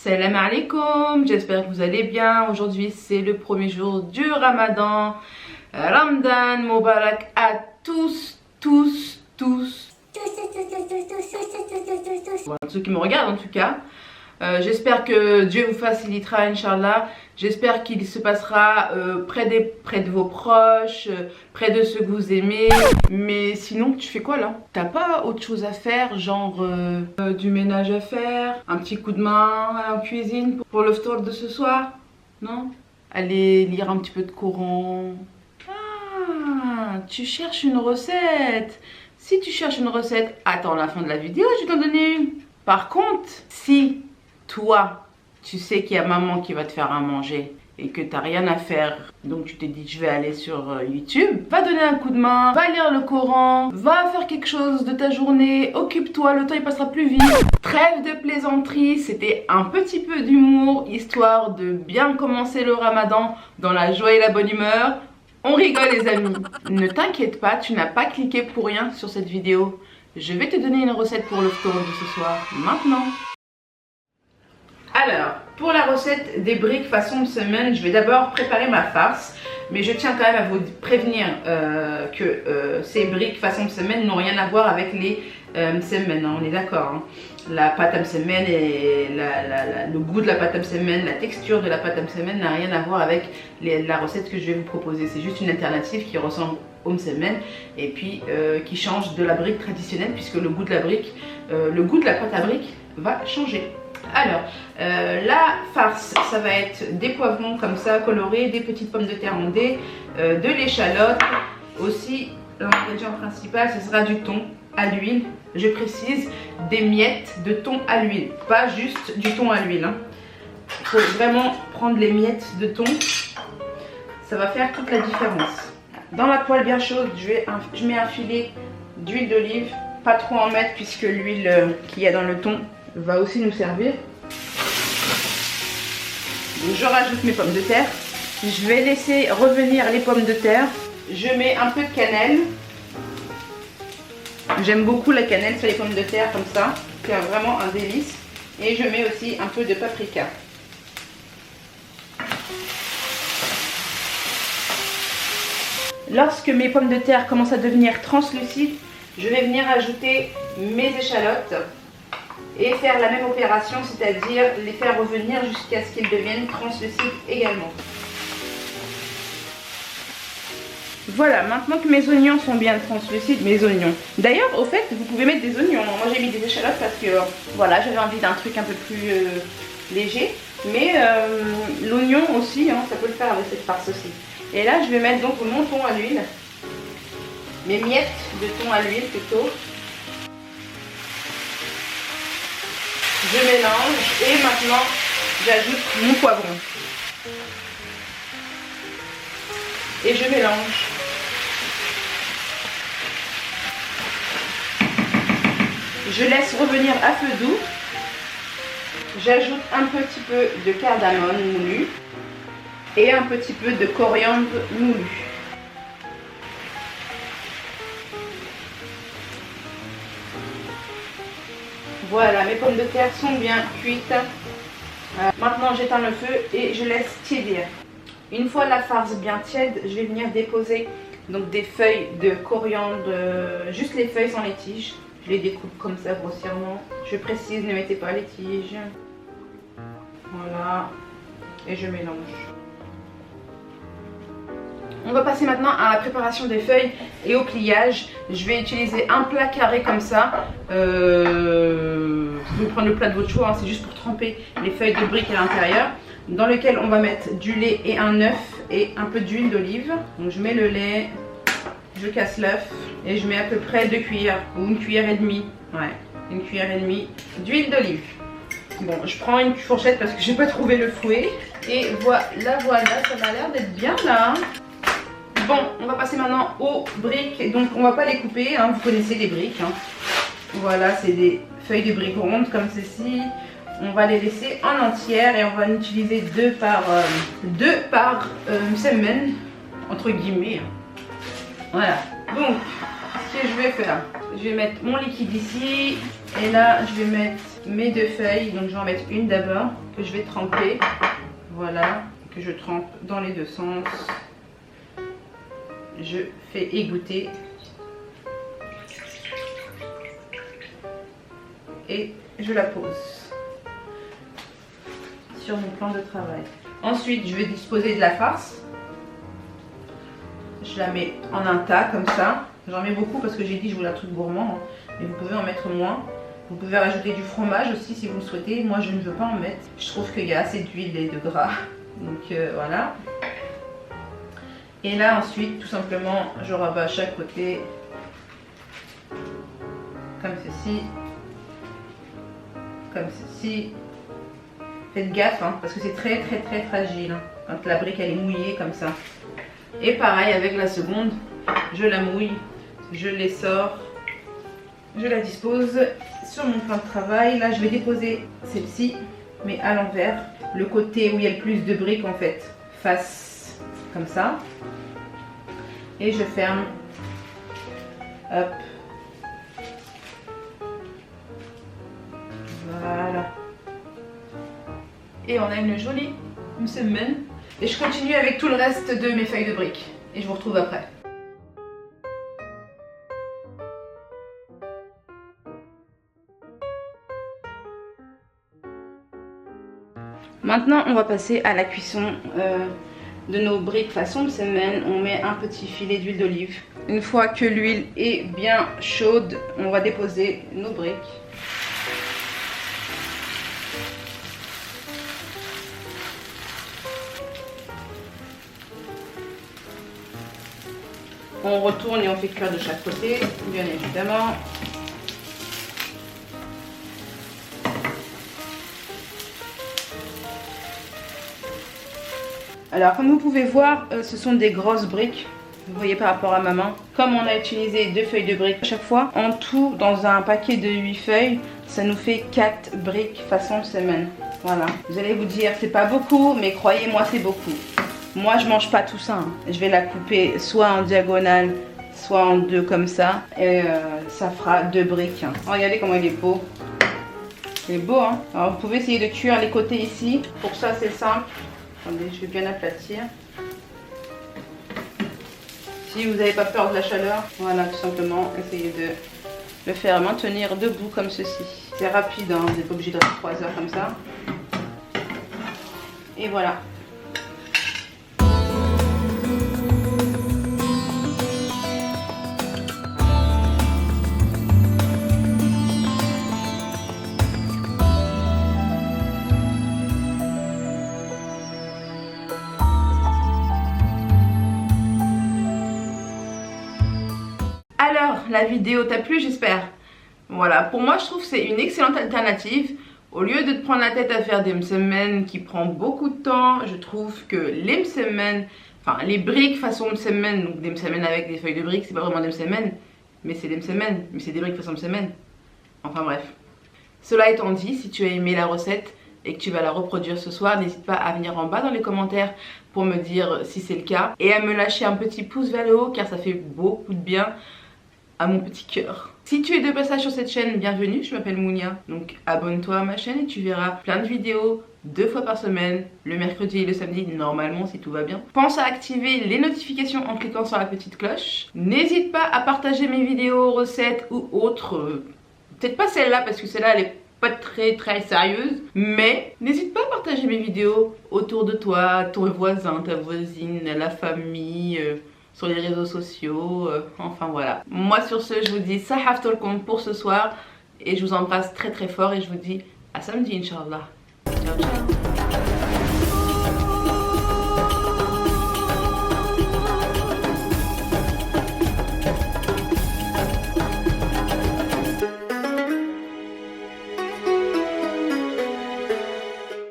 Salam alaikum, j'espère que vous allez bien. Aujourd'hui c'est le premier jour du Ramadan. Ramadan Mubarak à tous. Voilà, ceux qui me regardent en tout cas. J'espère que Dieu vous facilitera, Inch'Allah. J'espère qu'il se passera près de vos proches, près de ceux que vous aimez. Mais sinon, tu fais quoi là? T'as pas autre chose à faire, genre du ménage à faire, un petit coup de main en cuisine pour le store de ce soir? Non? Aller lire un petit peu de Coran. Ah, tu cherches une recette. Si tu cherches une recette, attends la fin de la vidéo, je vais t'en donner une. Par contre, si toi, tu sais qu'il y a maman qui va te faire à manger et que tu n'as rien à faire, donc tu t'es dit je vais aller sur YouTube, va donner un coup de main, va lire le Coran, va faire quelque chose de ta journée, occupe-toi, le temps il passera plus vite. Trêve de plaisanterie, c'était un petit peu d'humour, histoire de bien commencer le Ramadan dans la joie et la bonne humeur. On rigole les amis. Ne t'inquiète pas, tu n'as pas cliqué pour rien sur cette vidéo. Je vais te donner une recette pour le store de ce soir, maintenant. Alors, pour la recette des briques façon semaine, je vais d'abord préparer ma farce. Mais je tiens quand même à vous prévenir que ces briques façon semaine n'ont rien à voir avec les semaines, hein, on est d'accord. Hein. La pâte à semaine et le goût de la pâte à semaine, la texture de la pâte à semaine n'a rien à voir avec la recette que je vais vous proposer. C'est juste une alternative qui ressemble au semaine et puis qui change de la brique traditionnelle puisque le goût de la brique, le goût de la pâte à brique va changer. Alors, la farce, ça va être des poivrons comme ça colorés, des petites pommes de terre en dés, de l'échalote. Aussi, l'ingrédient principal, ce sera du thon à l'huile. Je précise, des miettes de thon à l'huile, pas juste du thon à l'huile. Hein. Il faut vraiment prendre les miettes de thon, ça va faire toute la différence. Dans la poêle bien chaude, je mets un filet d'huile d'olive, pas trop en mettre puisque l'huile qu'il y a dans le thon va aussi nous servir. Donc je rajoute mes pommes de terre. Je vais laisser revenir les pommes de terre. Je mets un peu de cannelle. J'aime beaucoup la cannelle sur les pommes de terre comme ça. C'est vraiment un délice. Et je mets aussi un peu de paprika. Lorsque mes pommes de terre commencent à devenir translucides, je vais venir ajouter mes échalotes. Et faire la même opération, c'est-à-dire les faire revenir jusqu'à ce qu'ils deviennent translucides également. Voilà, maintenant que mes oignons sont bien translucides, mes oignons. D'ailleurs, au fait, vous pouvez mettre des oignons. Moi, j'ai mis des échalotes parce que, voilà, j'avais envie d'un truc un peu plus léger. Mais l'oignon aussi, hein, ça peut le faire avec cette farce aussi. Et là, je vais mettre donc mon thon à l'huile. Mes miettes de thon à l'huile plutôt. Je mélange et maintenant j'ajoute mon poivron. Et je mélange. Je laisse revenir à feu doux. J'ajoute un petit peu de cardamome moulu et un petit peu de coriandre moulu. Voilà, mes pommes de terre sont bien cuites. Maintenant, j'éteins le feu et je laisse tiédir. Une fois la farce bien tiède, je vais venir déposer donc des feuilles de coriandre, juste les feuilles sans les tiges. Je les découpe comme ça grossièrement. Je précise, ne mettez pas les tiges. Voilà. Et je mélange. On va passer maintenant à la préparation des feuilles et au pliage. Je vais utiliser un plat carré comme ça. Vous pouvez prendre le plat de votre choix, hein, c'est juste pour tremper les feuilles de briques à l'intérieur. Dans lequel on va mettre du lait et un œuf et un peu d'huile d'olive. Donc je mets le lait, je casse l'œuf et je mets à peu près 2 cuillères ou 1 cuillère et demie. Ouais, 1 cuillère et demie d'huile d'olive. Bon, je prends une fourchette parce que je n'ai pas trouvé le fouet. Et voilà, ça m'a l'air d'être bien là. Bon, on va passer maintenant aux briques. Donc on va pas les couper, hein, vous connaissez les briques. Hein. Voilà, c'est des feuilles de briques rondes comme ceci. On va les laisser en entière et on va en utiliser 2 par semaine, entre guillemets. Voilà. Donc, ce que je vais faire, je vais mettre mon liquide ici. Et là, je vais mettre mes 2 feuilles. Donc je vais en mettre une d'abord que je vais tremper. Voilà, que je trempe dans les 2 sens. Je fais égoutter. Et je la pose sur mon plan de travail. Ensuite, je vais disposer de la farce. Je la mets en un tas comme ça. J'en mets beaucoup parce que j'ai dit je voulais un truc gourmand, hein. Mais vous pouvez en mettre moins. Vous pouvez rajouter du fromage aussi si vous le souhaitez. Moi, je ne veux pas en mettre. Je trouve qu'il y a assez d'huile et de gras. Donc voilà. Et là, ensuite, tout simplement, je rabats à chaque côté. Comme ceci. Comme ceci. Faites gaffe hein, parce que c'est très fragile hein, quand la brique elle est mouillée comme ça. Et pareil avec la seconde, je la mouille, je l'essore, je la dispose sur mon plan de travail. Là je vais déposer celle-ci mais à l'envers, le côté où il y a le plus de briques en fait, face comme ça. Et je ferme, hop. Voilà. Et on a une jolie semaine. Et je continue avec tout le reste de mes feuilles de briques. Et je vous retrouve après. Maintenant, on va passer à la cuisson de nos briques façon semaine. On met un petit filet d'huile d'olive. Une fois que l'huile est bien chaude, on va déposer nos briques. On retourne et on fait cuire de chaque côté, bien évidemment. Alors comme vous pouvez voir, ce sont des grosses briques. Vous voyez par rapport à ma main. Comme on a utilisé 2 feuilles de briques à chaque fois, en tout dans un paquet de 8 feuilles, ça nous fait 4 briques façon semaine. Voilà. Vous allez vous dire c'est pas beaucoup, mais croyez-moi c'est beaucoup. Moi je mange pas tout ça, hein. Je vais la couper soit en diagonale, soit en 2 comme ça. Et ça fera 2 briques. Hein. Regardez comment il est beau. Il est beau hein. Alors vous pouvez essayer de cuire les côtés ici. Pour ça c'est simple. Attendez, je vais bien aplatir. Si vous n'avez pas peur de la chaleur, voilà tout simplement essayez de le faire maintenir debout comme ceci. C'est rapide, hein. Vous n'êtes pas obligé de rester 3 heures comme ça. Et voilà. Alors, la vidéo t'a plu, j'espère. Voilà, pour moi, je trouve que c'est une excellente alternative. Au lieu de te prendre la tête à faire des msemen qui prend beaucoup de temps, je trouve que les msemen, enfin les briques façon msemen, donc des msemen avec des feuilles de briques, c'est pas vraiment des msemen, mais c'est des msemen, mais c'est des briques façon msemen. Enfin bref. Cela étant dit, si tu as aimé la recette et que tu vas la reproduire ce soir, n'hésite pas à venir en bas dans les commentaires pour me dire si c'est le cas et à me lâcher un petit pouce vers le haut car ça fait beaucoup de bien à mon petit cœur. Si tu es de passage sur cette chaîne, bienvenue, je m'appelle Mounia. Donc abonne-toi à ma chaîne et tu verras plein de vidéos 2 fois par semaine, le mercredi et le samedi normalement si tout va bien. Pense à activer les notifications en cliquant sur la petite cloche. N'hésite pas à partager mes vidéos, recettes ou autres. Peut-être pas celle-là parce que celle-là elle est pas très sérieuse. Mais n'hésite pas à partager mes vidéos autour de toi, ton voisin, ta voisine, la famille... sur les réseaux sociaux, enfin voilà. Moi sur ce, je vous dis Sahaf Tolkoum pour ce soir et je vous embrasse très fort et je vous dis à samedi Inch'Allah. Ciao ciao.